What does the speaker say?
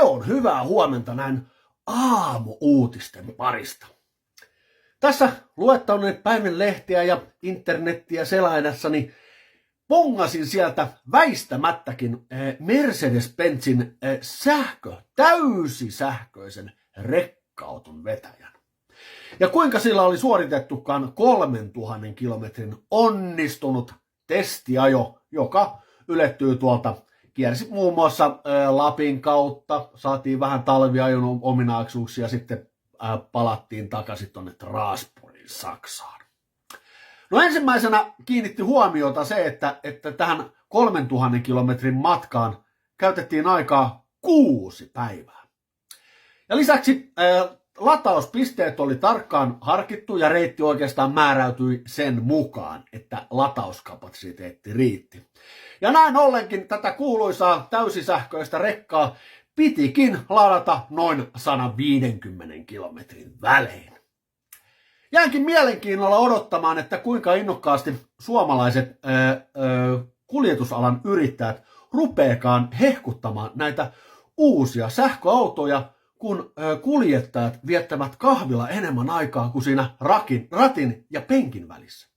on hyvää huomenta näin aamu-uutisten parista. Tässä luettelin päivän lehtiä ja internettiä selaillessani pongasin sieltä väistämättäkin Mercedes-Benzin täysisähköisen rekka-auton vetäjän. Ja kuinka sillä oli suoritettukaan 3000 kilometrin onnistunut testiajo, joka ylettyy tuolta. Kiersi muun muassa Lapin kautta, saatiin vähän talviajon ominaisuuksia ja sitten palattiin takaisin tuonne Strasbourgin Saksaan. No ensimmäisenä kiinnitti huomiota se, että tähän 3000 kilometrin matkaan käytettiin aikaa 6 päivää. Ja lisäksi latauspisteet oli tarkkaan harkittu ja reitti oikeastaan määräytyi sen mukaan, että latauskapasiteetti riitti. Ja näin ollenkin tätä kuuluisaa täysisähköistä rekkaa pitikin ladata noin 150 kilometrin välein. Jäänkin mielenkiinnolla odottamaan, että kuinka innokkaasti suomalaiset kuljetusalan yrittäjät rupeekaan hehkuttamaan näitä uusia sähköautoja, kun kuljettajat viettävät kahvilla enemmän aikaa kuin siinä ratin ja penkin välissä.